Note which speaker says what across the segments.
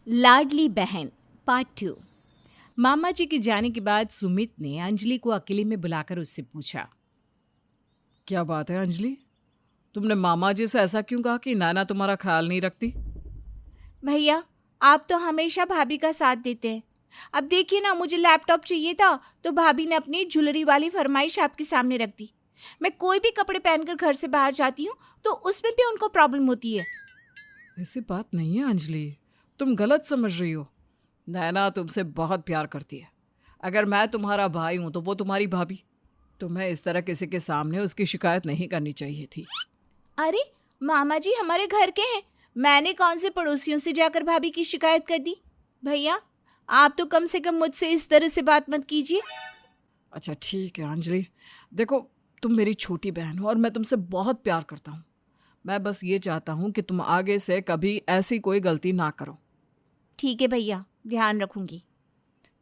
Speaker 1: लाडली बहन पार्ट 2। मामा जी के जाने के बाद सुमित ने अंजलि को अकेले में बुलाकर उससे पूछा।
Speaker 2: क्या बात है अंजलि, तुमने मामा जी से ऐसा क्यों कहा कि नैना तुम्हारा ख्याल नहीं रखती?
Speaker 3: भैया, आप तो हमेशा भाभी का साथ देते हैं। अब देखिए ना, मुझे लैपटॉप चाहिए था तो भाभी ने अपनी ज्वेलरी वाली फरमाइश आपके सामने रख दी। मैं कोई भी कपड़े पहनकर घर से बाहर जाती हूँ तो उसमें भी उनको प्रॉब्लम होती है।
Speaker 2: ऐसी बात नहीं है अंजलि, तुम गलत समझ रही हो। नैना तुमसे बहुत प्यार करती है। अगर मैं तुम्हारा भाई हूं तो वो तुम्हारी भाभी। तुम्हें इस तरह किसी के सामने उसकी शिकायत नहीं करनी चाहिए थी।
Speaker 3: अरे मामा जी हमारे घर के हैं, मैंने कौन से पड़ोसियों से जाकर भाभी की शिकायत कर दी। भैया, आप तो कम से कम मुझसे इस तरह से बात मत कीजिए।
Speaker 2: अच्छा ठीक है अंजलि, देखो, तुम मेरी छोटी बहन हो और मैं तुमसे बहुत प्यार करता हूँ। मैं बस ये चाहता हूँ कि तुम आगे से कभी ऐसी कोई गलती ना करो।
Speaker 3: ठीक है भैया, ध्यान रखूंगी।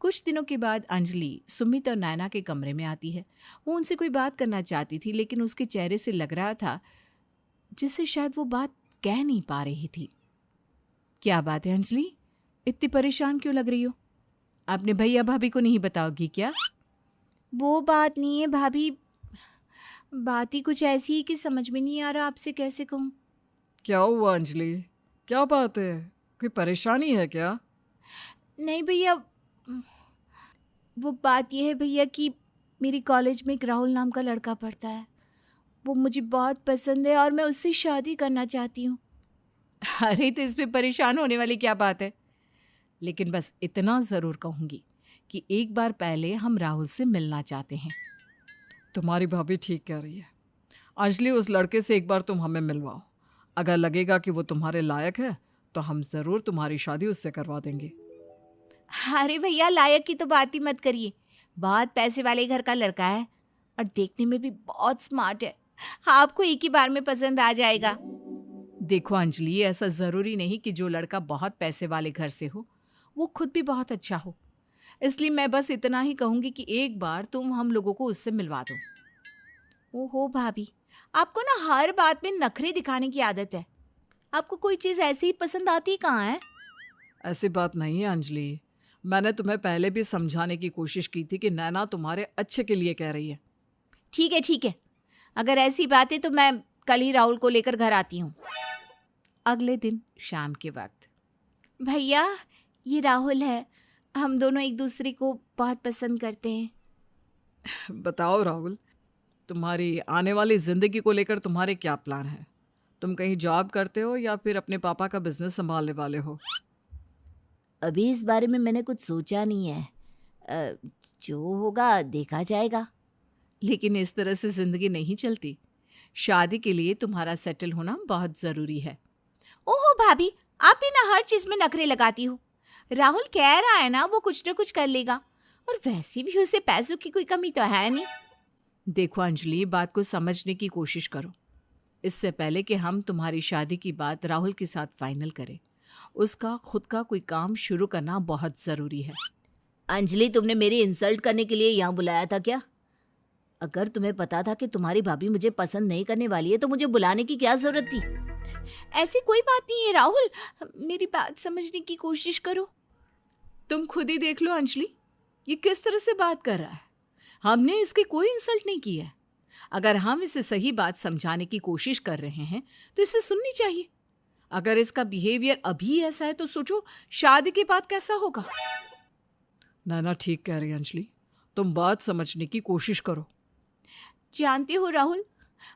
Speaker 1: कुछ दिनों के बाद अंजलि सुमित और नैना के कमरे में आती है। वो उनसे कोई बात करना चाहती थी, लेकिन उसके चेहरे से लग रहा था जिससे शायद वो बात कह नहीं पा रही थी। क्या बात है अंजलि, इतनी परेशान क्यों लग रही हो? आपने भैया भाभी को नहीं बताओगी क्या?
Speaker 3: वो बात नहीं है भाभी, बात ही कुछ ऐसी है कि समझ में नहीं आ रहा आपसे कैसे कहूँ।
Speaker 2: क्या हुआ अंजलि, क्या बात है? कोई परेशानी है क्या?
Speaker 3: नहीं भैया, वो बात यह है भैया कि मेरी कॉलेज में एक राहुल नाम का लड़का पढ़ता है। वो मुझे बहुत पसंद है और मैं उससे शादी करना चाहती हूँ।
Speaker 1: अरे तो इसमें परेशान होने वाली क्या बात है? लेकिन बस इतना ज़रूर कहूँगी कि एक बार पहले हम राहुल से मिलना चाहते हैं।
Speaker 2: तुम्हारी भाभी ठीक कह रही है अंजलि, उस लड़के से एक बार तुम हमें मिलवाओ। अगर लगेगा कि वो तुम्हारे लायक है तो हम ज़रूर तुम्हारी शादी उससे करवा देंगे।
Speaker 3: अरे भैया, लायक की तो बात ही मत करिए। बहुत पैसे वाले घर का लड़का है और देखने में भी बहुत स्मार्ट है। आपको एक ही बार में पसंद आ जाएगा।
Speaker 1: देखो अंजलि, ऐसा ज़रूरी नहीं कि जो लड़का बहुत पैसे वाले घर से हो वो खुद भी बहुत अच्छा हो। इसलिए मैं बस इतना ही कहूँगी कि एक बार तुम हम लोगों को उससे मिलवा दो।
Speaker 3: ओहो भाभी, आपको ना हर बात में नखरे दिखाने की आदत है। आपको कोई चीज़ ऐसे ही पसंद आती कहाँ है।
Speaker 2: ऐसी बात नहीं है अंजलि, मैंने तुम्हें पहले भी समझाने की कोशिश की थी कि नैना तुम्हारे अच्छे के लिए कह रही है।
Speaker 3: ठीक है ठीक है, अगर ऐसी बात है तो मैं कल ही राहुल को लेकर घर आती हूँ।
Speaker 1: अगले दिन शाम के वक्त।
Speaker 3: भैया, ये राहुल है। हम दोनों एक दूसरे को बहुत पसंद करते हैं।
Speaker 2: बताओ राहुल, तुम्हारी आने वाली ज़िंदगी को लेकर तुम्हारे क्या प्लान हैं? तुम कहीं जॉब करते हो या फिर अपने पापा का बिजनेस संभालने वाले हो?
Speaker 3: अभी इस बारे में मैंने कुछ सोचा नहीं है। जो होगा देखा जाएगा।
Speaker 1: लेकिन इस तरह से ज़िंदगी नहीं चलती। शादी के लिए तुम्हारा सेटल होना बहुत ज़रूरी है।
Speaker 3: ओहो भाभी, आप भी ना हर चीज में नखरे लगाती हो। राहुल कह रहा है ना, वो कुछ ना कुछ कर लेगा। और वैसे भी उसे पैसों की कोई कमी तो है नहीं।
Speaker 1: देखो अंजलि, बात को समझने की कोशिश करो। इससे पहले कि हम तुम्हारी शादी की बात राहुल के साथ फाइनल करें, उसका खुद का कोई काम शुरू करना बहुत ज़रूरी है।
Speaker 3: अंजलि, तुमने मेरी इंसल्ट करने के लिए यहाँ बुलाया था क्या? अगर तुम्हें पता था कि तुम्हारी भाभी मुझे पसंद नहीं करने वाली है तो मुझे बुलाने की क्या जरूरत थी? ऐसी कोई बात नहीं है राहुल, मेरी बात समझने की कोशिश करो।
Speaker 1: तुम खुद ही देख लो अंजलि, ये किस तरह से बात कर रहा है। हमने इसकी कोई इंसल्ट नहीं की है। अगर हम इसे सही बात समझाने की कोशिश कर रहे हैं तो इसे सुननी चाहिए। अगर इसका बिहेवियर अभी ऐसा है तो सोचो शादी के बाद कैसा होगा।
Speaker 2: नैना ठीक कह रही है अंजलि, तुम बात समझने की कोशिश करो।
Speaker 3: जानते हो राहुल,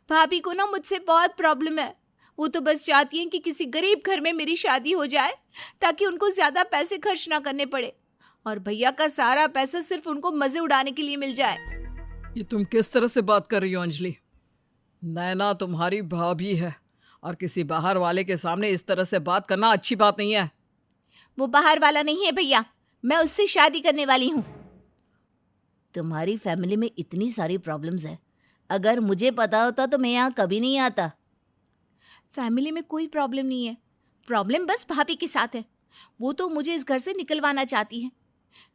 Speaker 3: भाभी को ना मुझसे बहुत प्रॉब्लम है। वो तो बस चाहती हैं कि किसी गरीब घर में मेरी शादी हो जाए ताकि उनको ज्यादा पैसे खर्च ना करने पड़े और भैया का सारा पैसा सिर्फ उनको मजे उड़ाने के लिए मिल जाए।
Speaker 2: ये तुम किस तरह से बात कर रही हो अंजलि? नैना तुम्हारी भाभी है और किसी बाहर वाले के सामने इस तरह से बात करना अच्छी बात नहीं है।
Speaker 3: वो बाहर वाला नहीं है भैया, मैं उससे शादी करने वाली हूँ। तुम्हारी फैमिली में इतनी सारी प्रॉब्लम्स है, अगर मुझे पता होता तो मैं यहाँ कभी नहीं आता। फैमिली में कोई प्रॉब्लम नहीं है, प्रॉब्लम बस भाभी के साथ है। वो तो मुझे इस घर से निकलवाना चाहती है।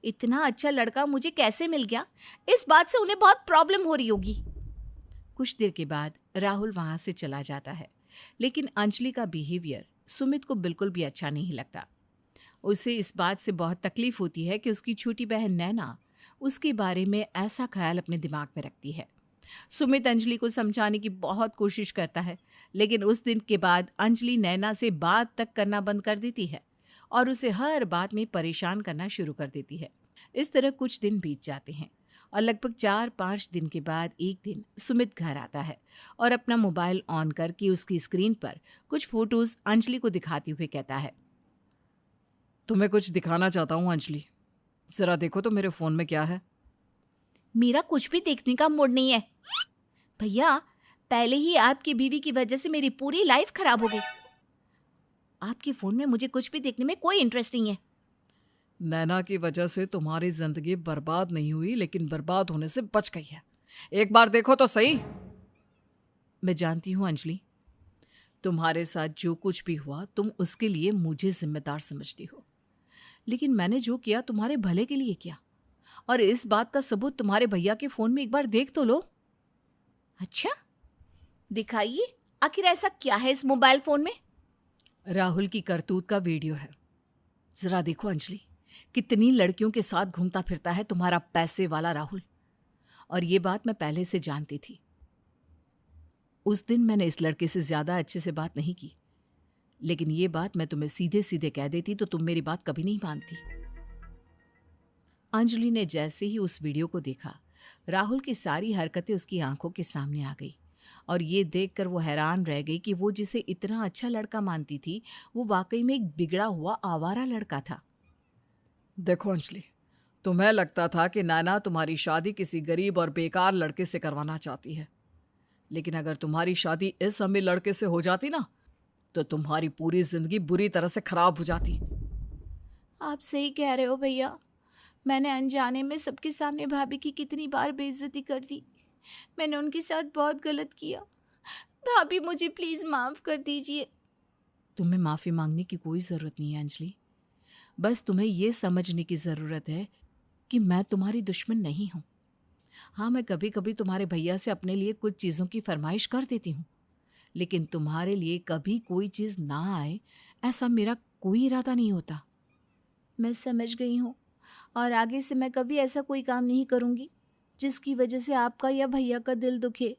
Speaker 3: इतना अच्छा लड़का मुझे कैसे मिल गया, इस बात से उन्हें बहुत प्रॉब्लम हो रही होगी।
Speaker 1: कुछ देर के बाद राहुल वहां से चला जाता है, लेकिन अंजलि का बिहेवियर सुमित को बिल्कुल भी अच्छा नहीं लगता। उसे इस बात से बहुत तकलीफ होती है कि उसकी छोटी बहन नैना उसके बारे में ऐसा ख्याल अपने दिमाग में रखती है। सुमित अंजलि को समझाने की बहुत कोशिश करता है, लेकिन उस दिन के बाद अंजलि नैना से बात तक करना बंद कर देती है और उसे हर बात में परेशान करना शुरू कर देती है। इस तरह कुछ दिन बीत जाते हैं और लगभग 4-5 दिन के बाद एक दिन सुमित घर आता है और अपना मोबाइल ऑन करके उसकी स्क्रीन पर कुछ फोटोज अंजलि को दिखाते हुए कहता है,
Speaker 2: तुम्हें कुछ दिखाना चाहता हूँ अंजलि, जरा देखो तो मेरे फोन में क्या है।
Speaker 3: मेरा कुछ भी देखने का मूड नहीं है भैया। पहले ही आपकी बीवी की वजह से मेरी पूरी लाइफ खराब हो गई। आपके फोन में मुझे कुछ भी देखने में कोई इंटरेस्ट नहीं है।
Speaker 2: नैना की वजह से तुम्हारी जिंदगी बर्बाद नहीं हुई, लेकिन बर्बाद होने से बच गई है। एक बार देखो तो सही।
Speaker 1: मैं जानती हूँ अंजलि, तुम्हारे साथ जो कुछ भी हुआ तुम उसके लिए मुझे जिम्मेदार समझती हो, लेकिन मैंने जो किया तुम्हारे भले के लिए किया, और इस बात का सबूत तुम्हारे भैया के फोन में एक बार देख तो लो।
Speaker 3: अच्छा, दिखाइए, आखिर ऐसा क्या है इस मोबाइल फोन में?
Speaker 1: राहुल की करतूत का वीडियो है। जरा देखो अंजलि, कितनी लड़कियों के साथ घूमता फिरता है तुम्हारा पैसे वाला राहुल। और ये बात मैं पहले से जानती थी। उस दिन मैंने इस लड़के से ज्यादा अच्छे से बात नहीं की, लेकिन ये बात मैं तुम्हें सीधे सीधे कह देती तो तुम मेरी बात कभी नहीं मानती। अंजलि ने जैसे ही उस वीडियो को देखा, राहुल की सारी हरकतें उसकी आंखों के सामने आ गई और ये देखकर वो हैरान रह गई कि वो जिसे इतना अच्छा लड़का मानती थी वो वाकई में एक बिगड़ा हुआ आवारा लड़का था।
Speaker 2: देखो अंजलि, तुम्हें लगता था कि नैना तुम्हारी शादी किसी गरीब और बेकार लड़के से करवाना चाहती है, लेकिन अगर तुम्हारी शादी इस अमीर लड़के से हो जाती ना, तो तुम्हारी पूरी जिंदगी बुरी तरह से खराब हो जाती।
Speaker 3: आप सही कह रहे हो भैया। मैंने अनजाने में सबके सामने भाभी की कितनी बार बेइज्जती कर दी। मैंने उनके साथ बहुत गलत किया। भाभी मुझे प्लीज माफ कर दीजिए।
Speaker 1: तुम्हें माफी मांगने की कोई जरूरत नहीं है अंजलि। बस तुम्हें ये समझने की जरूरत है कि मैं तुम्हारी दुश्मन नहीं हूं। हाँ, मैं कभी कभी तुम्हारे भैया से अपने लिए कुछ चीजों की फरमाइश कर देती हूँ, लेकिन तुम्हारे लिए कभी कोई चीज ना आए ऐसा मेरा कोई इरादा नहीं होता।
Speaker 3: मैं समझ गई हूँ, और आगे से मैं कभी ऐसा कोई काम नहीं करूँगी जिसकी वजह से आपका या भैया का दिल दुखे।